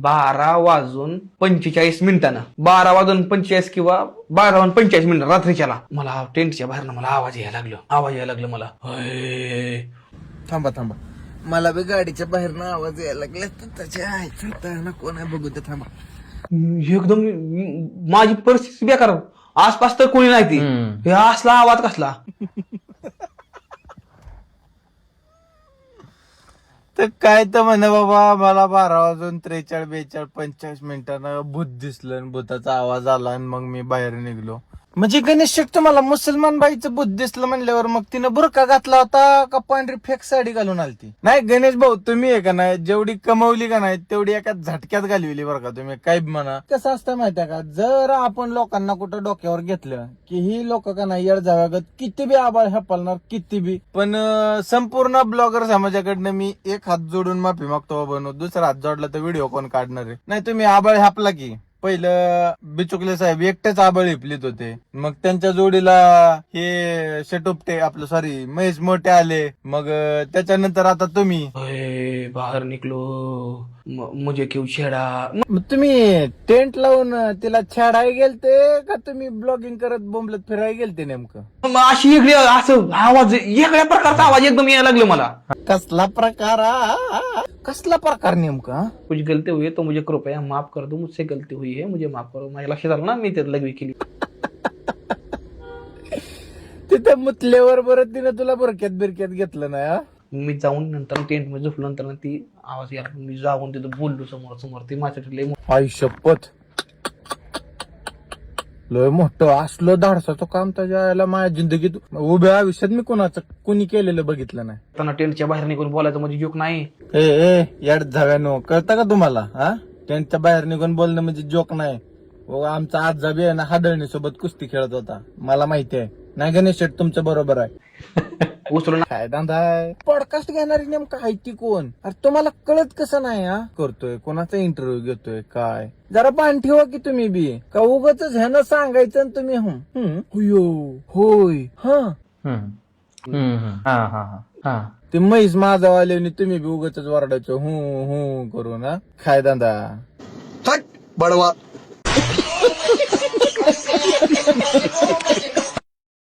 12:45 12:45 किंवा 12:45 रात्रीच्याला मला टेंटच्या बाहेरनं मला आवाज यायला लागलं मला. थांबा मला बी गाडीच्या बाहेरनं आवाज यायला लागला तर त्याच्या आईचा कोण आहे बघू दे. थांबा एकदम माझी परिस्थिती बेकार. आसपास तर कोणी नाही ती. हे असला आवाज कसला. तर काय तर म्हणे बाबा मला 12:43 भूत दिसलं आणि भूताचा आवाज आला आणि मग मी बाहेर निघलो. म्हणजे गणेश शेठ तुम्हाला मुसलमान बाईचं भूत दिसलं म्हणल्यावर मग तिनं बुरका घातला होता का पांढरी फेक साडी घालून आलती? नाही गणेश भाऊ तुम्ही आहे का नाही जेवढी कमवली का नाही तेवढी एका झटक्यात घालवली बरं का तुम्ही. काय म्हणा कसं असतं माहितीये का, जर आपण लोकांना कुठं डोक्यावर घेतलं की ही लोक का नाही येड जाव्यागत किती बी आबाळ हपालणार किती बी, पण संपूर्ण ब्लॉगर समाजाकडनं मी एक हात जोडून माफी मागतो बाबा. दुसरा हात जोडला तर व्हिडिओ कोण काढणार आहे? नाही तुम्ही आबाळ हापला की पहिलं बिचुकले साहेब एकटेच आबळ हिपलीत होते, मग त्यांच्या जोडीला हे शेटोपटे आपलं सॉरी महेश मोठे आले, मग त्याच्यानंतर आता तुम्ही बाहेर निघलो मुझे क्यों छेडा. तुम्ही टेंट लावून तिला छेडाय गेलते का तुम्ही ब्लॉगिंग करत बोंबलत फिरायला गेलते नेमकं? अशी वेगळी असं आवाज वेगळ्या प्रकारचा आवाज एकदम यायला लागला मला. कसला प्रकार नेमका? कुछ गलती हुई तो मुझे कृपया माफ कर दो, मुझसे गलती हुई है मुझे माफ करो. माझ्या लक्षात आलं ना मी ते लगवी केली. तिथे मुतल्यावर बरं तिने तुला बिरक्यात घेतलं ना. मी जाऊन नंतर टेंट मध्ये झोपलो. नंतर ती आवाज यायला मी जाऊन तिथं बोललो समोर ती माझ्यासाठी आई शपथ लय मोठं असलं धाडसाचं काम त्याच्या माझ्या जिंदगीत उभ्या आयुष्यात मी कोणी केलेलं बघितलं नाही. त्यांना टेंटच्या बाहेर निघून बोलायचं म्हणजे जोक नाही. ए याड झाव्यानो कळतं का तुम्हाला? हा टेंटच्या बाहेर निघून बोलणं म्हणजे जोक नाही. आमचा आजा बी आहे ना हादळणी सोबत कुस्ती खेळत होता, मला माहिती आहे. नाही गणेश शेठ तुमचं बरोबर आहे. उचलून काय दांदाय पॉडकास्ट घेणारी नेमका आहे ती कोण? अरे तुम्हाला कळत कसं नाही हा करतोय कोणाचा इंटरव्ह्यू घेतोय काय? जरा बाण ठेवा की तुम्ही बी का उगाच ह्यानं सांगायचं आणि तुम्ही होय हा ते म्हैस माझावाले तुम्ही बी उगाच वरडायचं हू करून. हा काय दांदा बडवा